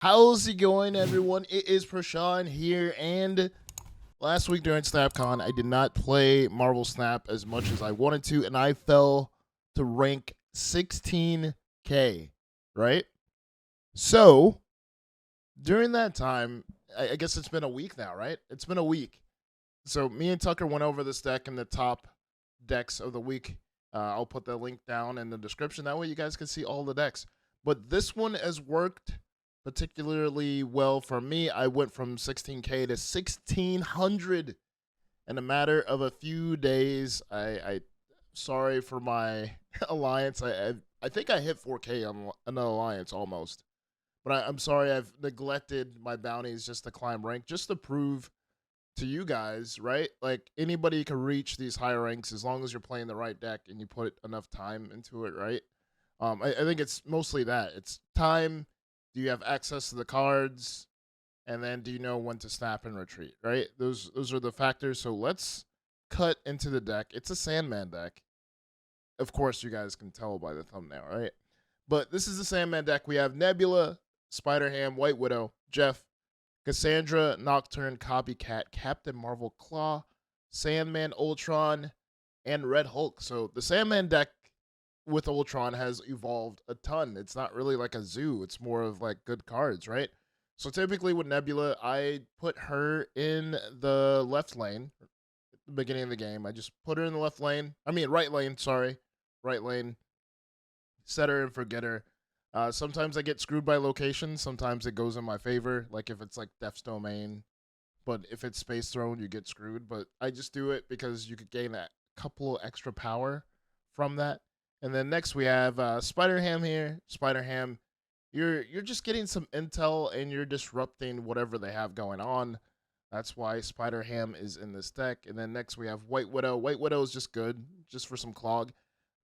How's it going, everyone? It is Prashan here, and last week during SnapCon, I did not play Marvel Snap as much as I wanted to, and I fell to rank 16K, right? So, during that time, I guess it's been a week now, right? It's been a week. So, me and Tucker went over this deck in the top decks of the week. I'll put the link down in the description. That way, you guys can see all the decks. But this one has worked particularly well for me. I went from 16K to 1600 in a matter of a few days. I sorry for my alliance. I think I hit 4K on an alliance almost, but I'm sorry I've neglected my bounties just to climb rank, just to prove to you guys, right? Like anybody can reach these higher ranks as long as you're playing the right deck and you put enough time into it, right? I think it's mostly that. It's time. Do you have access to the cards? And then do you know when to snap and retreat, right? Those are the factors. So let's cut into the deck. It's a Sandman deck. Of course, you guys can tell by the thumbnail, right? But this is the Sandman deck. We have Nebula, Spider Ham, White Widow, Jeff, Cassandra, Nocturne, Copycat, Captain Marvel, Claw, Sandman, Ultron, and Red Hulk. So the Sandman deck with Ultron has evolved a ton. It's not really like a zoo. It's more of like good cards, right? So typically with Nebula, I put her in the left lane at the beginning of the game. I just put her in the left lane. I mean right lane, sorry. Right lane. Set her and forget her. Sometimes I get screwed by location. Sometimes it goes in my favor. Like if it's like Death's Domain. But if it's Space Throne, you get screwed. But I just do it because you could gain a couple extra power from that. And then next we have Spider Ham here. Spider Ham, you're just getting some intel and you're disrupting whatever they have going on. That's why Spider Ham is in this deck. And then next we have White Widow. White Widow is just good, just for some clog.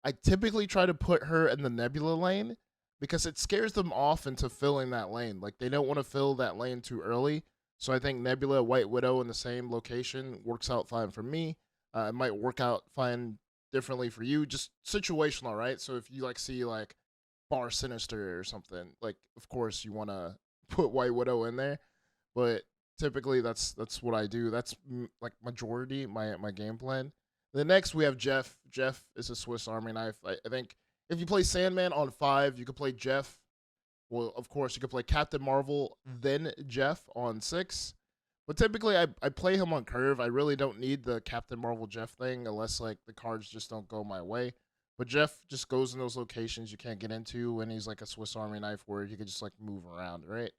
I typically try to put her in the Nebula lane because it scares them off into filling that lane. Like they don't want to fill that lane too early. So I think Nebula, White Widow in the same location works out fine for me. It might work out fine differently for you, just situational, right? So if you like see like Bar Sinister or something, like of course you want to put White Widow in there, but typically that's what I do. That's like majority my game plan. The next we have Jeff. Jeff is a Swiss Army knife. I think if you play Sandman on 5, you could play Jeff. Well, of course, you could play Captain Marvel, then Jeff on 6. But typically, I play him on curve. I really don't need the Captain Marvel Jeff thing unless like the cards just don't go my way. But Jeff just goes in those locations you can't get into, and he's like a Swiss Army knife where he could just like move around, right?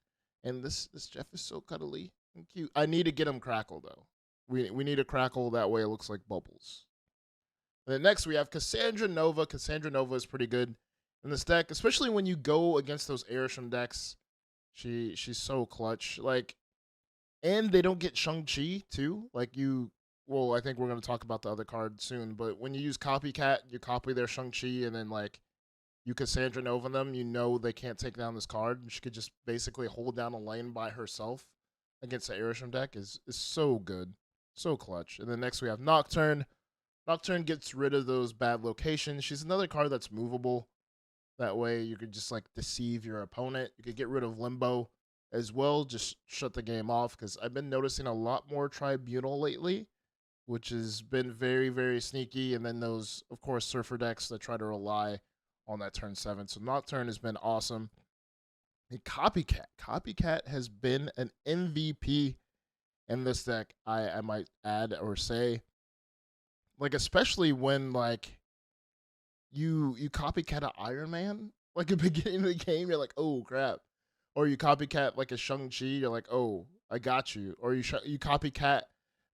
And this Jeff is so cuddly and cute. I need to get him Crackle though. We need a Crackle that way it looks like bubbles. And then next we have Cassandra Nova. Cassandra Nova is pretty good in this deck, especially when you go against those Airsham decks. She's so clutch. Like, and they don't get Shang-Chi too. Like you, well, I think we're gonna talk about the other card soon. But when you use Copycat, you copy their Shang-Chi, and then like you Cassandra Nova them. You know they can't take down this card. She could just basically hold down a lane by herself against the Airsham deck. Is so good, so clutch. And then next we have Nocturne. Nocturne gets rid of those bad locations. She's another card that's movable. That way you could just like deceive your opponent. You could get rid of Limbo as well. Just shut the game off because I've been noticing a lot more Tribunal lately, which has been very, very sneaky. And then those, of course, Surfer decks that try to rely on that turn 7. So Nocturne has been awesome. And Copycat. Copycat has been an MVP in this deck, I might add or say. Like, especially when, like, you copycat a Iron Man like at the beginning of the game, you're like, oh crap. Or you copycat like a Shang-Chi, you're like, oh, I got you. Or you copycat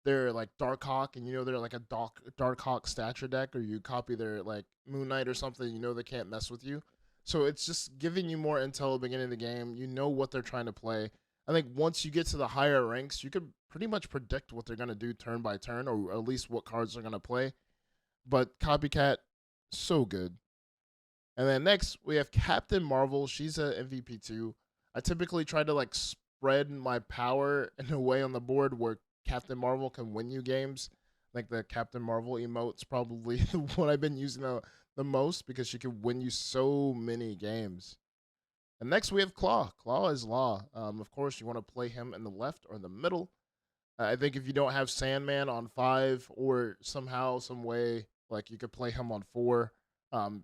their like Darkhawk, and you know they're like a Darkhawk stature deck, or you copy their like Moon Knight or something, you know they can't mess with you. So it's just giving you more intel at the beginning of the game. You know what they're trying to play. I think once you get to the higher ranks, you could pretty much predict what they're gonna do turn by turn, or at least what cards they're gonna play. But Copycat, so good. And then next we have Captain Marvel. She's a MVP too. I typically try to like spread my power in a way on the board where Captain Marvel can win you games. Like the Captain Marvel emote's probably the one I've been using the most because she can win you so many games. And next we have Claw. Claw is Law. Of course, you want to play him in the left or in the middle. I think if you don't have Sandman on 5 or somehow, some way, like you could play him on 4,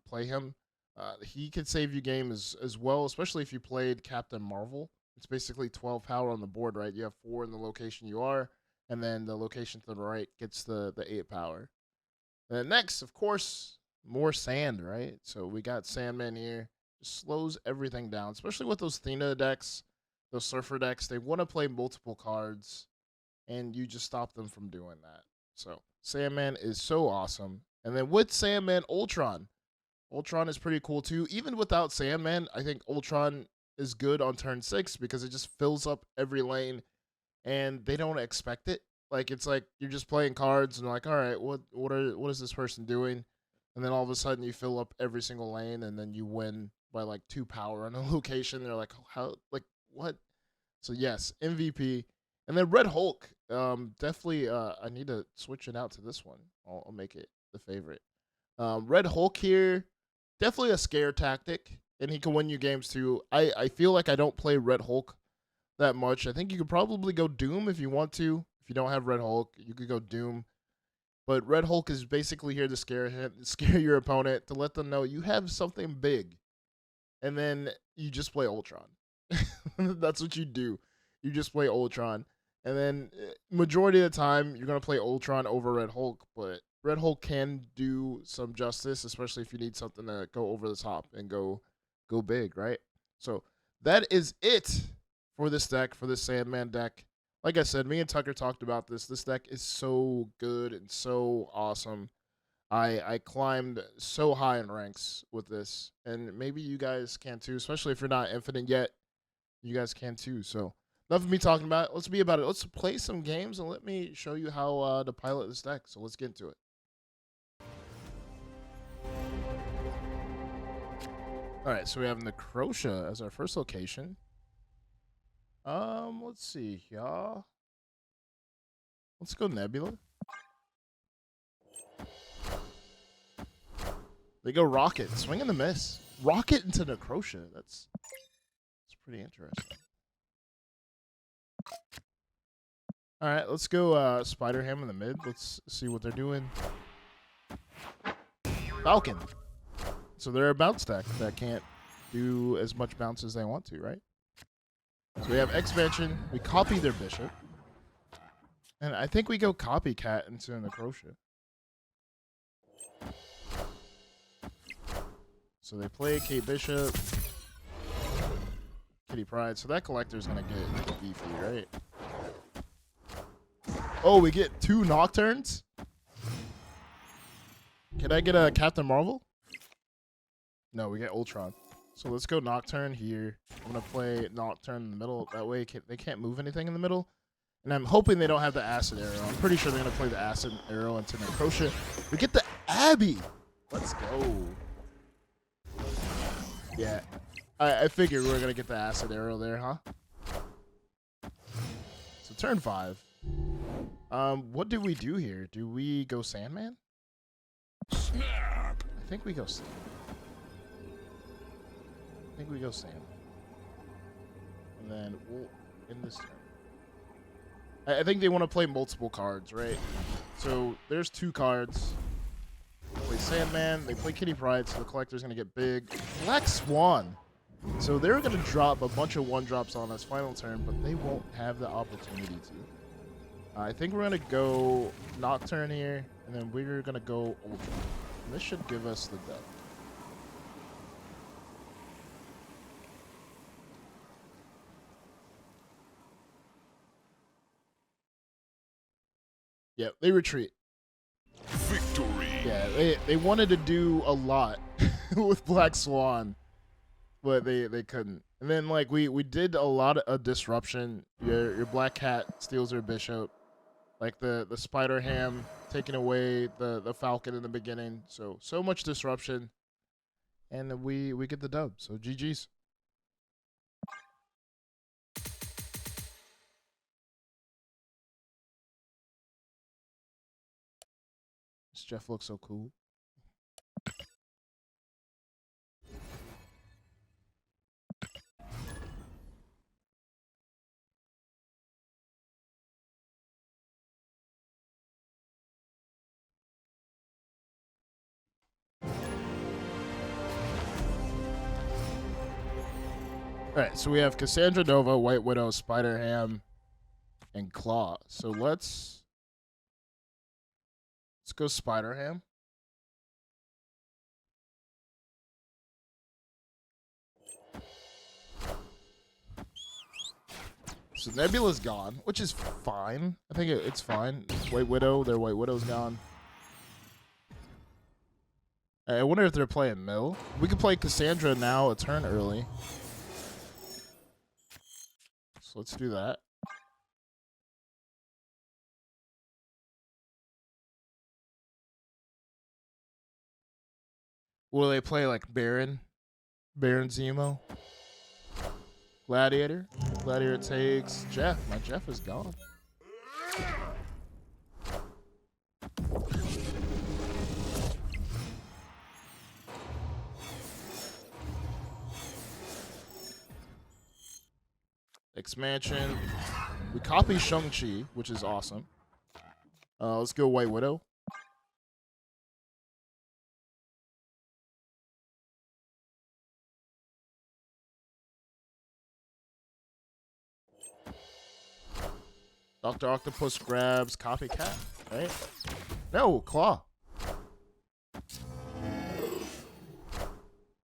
play him. He could save you game as well, especially if you played Captain Marvel. It's basically 12 power on the board, right? You have 4 in the location you are, and then the location to the right gets the 8 power. And then next, of course, more sand, right? So we got Sandman here. Just slows everything down, especially with those Thena decks, those Surfer decks. They want to play multiple cards, and you just stop them from doing that. So Sandman is so awesome. And then with Sandman, Ultron. Ultron is pretty cool too. Even without Sandman, I think Ultron is good on turn 6 because it just fills up every lane and they don't expect it. Like it's like you're just playing cards and like, all right, what is this person doing? And then all of a sudden you fill up every single lane and then you win by like 2 power on a location. They're like, how, like what? So yes, MVP. And then Red Hulk, definitely. I need to switch it out to this one. I'll make it the favorite. Red Hulk here, definitely a scare tactic, and he can win you games too. I feel like I don't play Red Hulk that much. I think you could probably go Doom if you want to. If you don't have Red Hulk, you could go Doom. But Red Hulk is basically here to scare your opponent, to let them know you have something big, and then you just play Ultron. That's what you do. You just play Ultron, and then majority of the time you're gonna play Ultron over Red Hulk. But Red Hulk can do some justice, especially if you need something to go over the top and go big, right? So that is it for this deck, for this Sandman deck. Like I said, me and Tucker talked about this. This deck is so good and so awesome. I climbed so high in ranks with this, and maybe you guys can too, especially if you're not infinite yet. You guys can too. So enough of me talking about it. Let's be about it. Let's play some games and let me show you how to pilot this deck. So let's get into it. All right, so we have Necrotia as our first location. Let's see, y'all. Let's go Nebula. They go Rocket, swing and the miss. Rocket into Necrotia. That's pretty interesting. All right, let's go Spider Ham in the mid. Let's see what they're doing. Falcon. So they're a bounce deck that can't do as much bounce as they want to, right? So we have expansion. We copy their bishop. And I think we go copycat into Necrotia. So they play Kate Bishop, Kitty Pryde. So that collector's going to get beefy, right? Oh, we get 2 Nocturnes? Can I get a Captain Marvel? No, we get Ultron. So let's go Nocturne here. I'm going to play Nocturne in the middle. That way they can't move anything in the middle. And I'm hoping they don't have the Acid Arrow. I'm pretty sure they're going to play the Acid Arrow into Necrotia. We get the Abby. Let's go. Yeah. I figured we were going to get the Acid Arrow there, huh? So turn 5. What do we do here? Do we go Sandman? Snap. I think we go Sandman. And then we'll end this turn. I think they want to play multiple cards, right? So there's 2 cards. They play Sandman, they play Kitty Pryde, so the collector's going to get big. Black Swan. So they're going to drop a bunch of 1-drops on us final turn, but they won't have the opportunity to. I think we're going to go Nocturne here, and then we're going to go Ultra. And this should give us the dub. Yeah, they retreat. Victory. Yeah, they wanted to do a lot with Black Swan, but they couldn't. And then like we did a lot of disruption. Your Black Cat steals your bishop, like the Spider Ham taking away the Falcon in the beginning. So much disruption, and we get the dub. So GG's. This Jeff looks so cool. Alright, so we have Cassandra Nova, White Widow, Spider Ham, and Claw. So let's go Spider Ham. So Nebula's gone, which is fine. I think it's fine. White Widow, their White Widow's gone. I wonder if they're playing Mill. We could play Cassandra now a turn early. So let's do that. Will they play like Baron? Baron Zemo? Gladiator? Gladiator takes Jeff. My Jeff is gone. Expansion. We copy Shang-Chi, which is awesome. Let's go White Widow. Dr. Octopus grabs Copycat, right? No, Claw.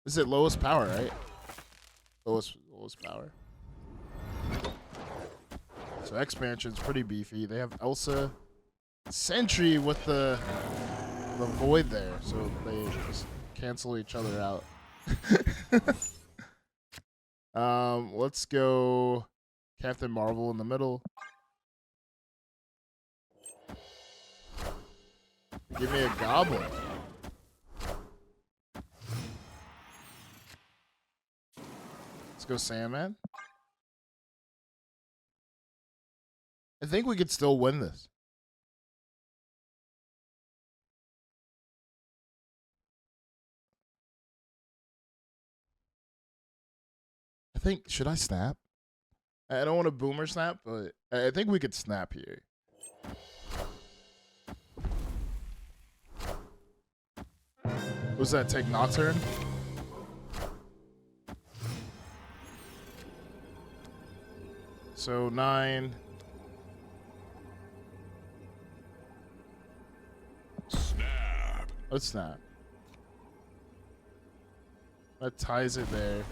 Is it lowest power, right? Lowest power. So expansion's pretty beefy. They have Elsa, Sentry with the void there, so they just cancel each other out. Let's go Captain Marvel in the middle. Give me a goblin. Let's go Sandman. I think we could still win this. I think, should I snap? I don't want to boomer snap, but I think we could snap here. Was that take Nocturne? So 9. Snap. Let's snap. That ties it there.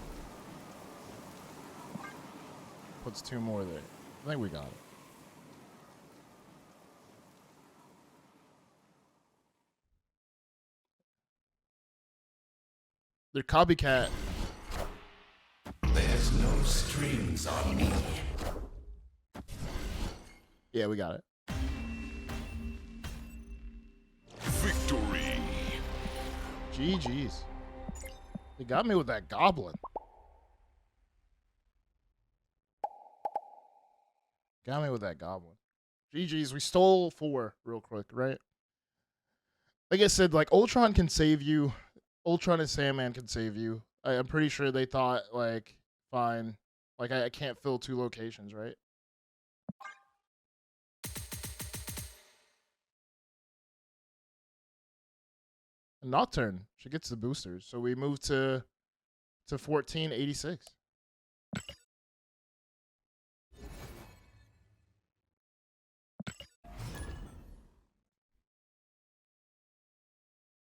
Puts 2 more there. I think we got it. They're Copycat. There's no strings on me. Yeah, we got it. Victory. GG's. They got me with that goblin. Got me with that goblin. GG's. We stole 4 real quick, right? Like I said, like Ultron can save you. Ultron and Sandman can save you. I'm pretty sure they thought, like, fine. Like, I can't fill 2 locations, right? Nocturne. She gets the boosters. So we move to 1486.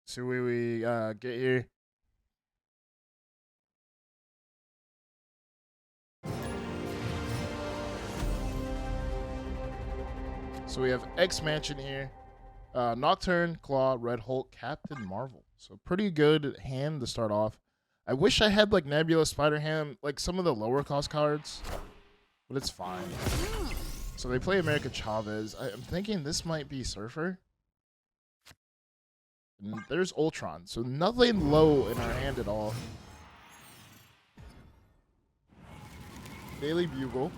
So we get here. So we have X Mansion here. Nocturne, Claw, Red Hulk, Captain Marvel. So pretty good hand to start off. I wish I had like Nebula, Spider-Ham, like some of the lower cost cards, but it's fine. So they play America Chavez. I'm thinking this might be Surfer. And there's Ultron. So nothing low in our hand at all. Daily Bugle.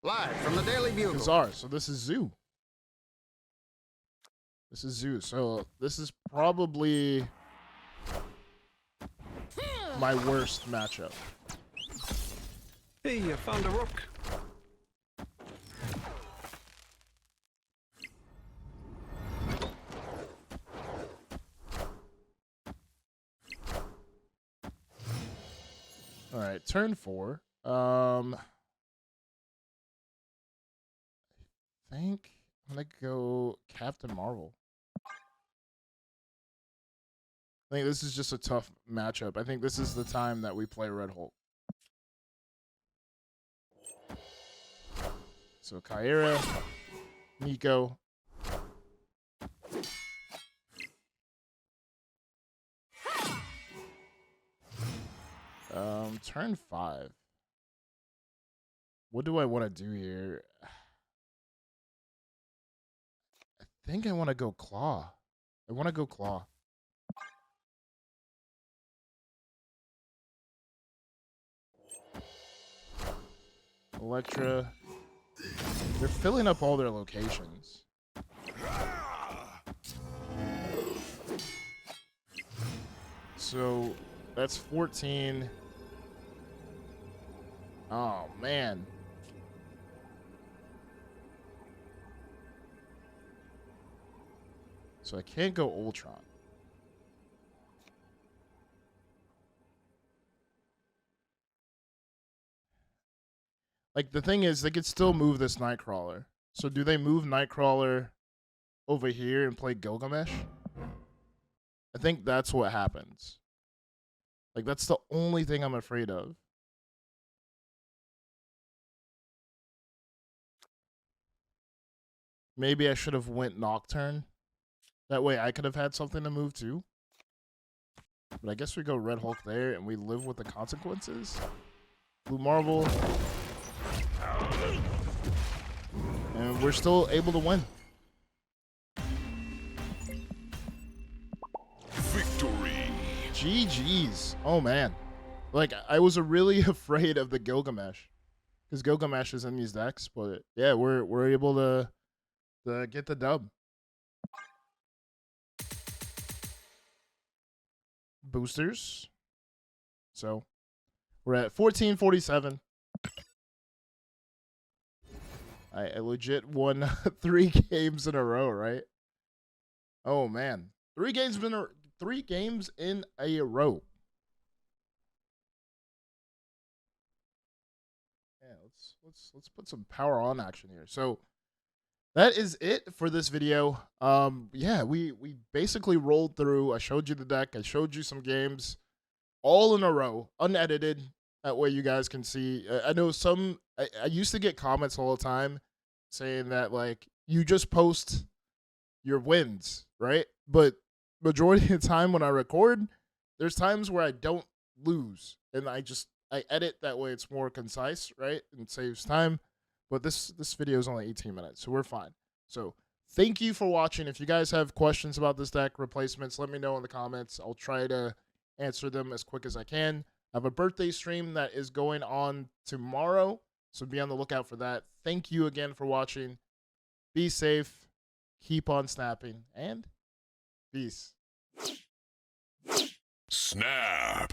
Live from the Daily Bugle. Kazar. So this is Zoo. This is Zoo. So this is probably my worst matchup. Hey, you found a rook. All right, turn 4. I think I'm gonna go Captain Marvel. I think this is just a tough matchup. I think this is the time that we play Red Hulk. So Kyra, Nico. Turn 5. What do I want to do here? I think I want to go Claw. I want to go Claw. Electra. They're filling up all their locations. So that's 14. Oh, man. So I can't go Ultron. Like, the thing is, they could still move this Nightcrawler. So do they move Nightcrawler over here and play Gilgamesh? I think that's what happens. Like, that's the only thing I'm afraid of. Maybe I should have went Nocturne. That way I could have had something to move too. But I guess we go Red Hulk there and we live with the consequences. Blue Marvel. And we're still able to win. Victory. GG's. Oh, man. Like, I was really afraid of the Gilgamesh. Because Gilgamesh is in these decks. But, yeah, we're able to get the dub. Boosters. So, we're at 1447. I legit won 3 games in a row, right? Oh man, 3 games in a row. Yeah, let's put some power on action here. So that is it for this video. Yeah, we basically rolled through. I showed you the deck. I showed you some games, all in a row, unedited. That way you guys can see. I know I used to get comments all the time saying that, like, you just post your wins, right? But majority of the time when I record, there's times where I don't lose. And I edit that way it's more concise, right? And saves time. But this video is only 18 minutes, so we're fine. So thank you for watching. If you guys have questions about this deck, replacements, let me know in the comments. I'll try to answer them as quick as I can. I have a birthday stream that is going on tomorrow, so be on the lookout for that. Thank you again for watching. Be safe, keep on snapping, and peace. Snap.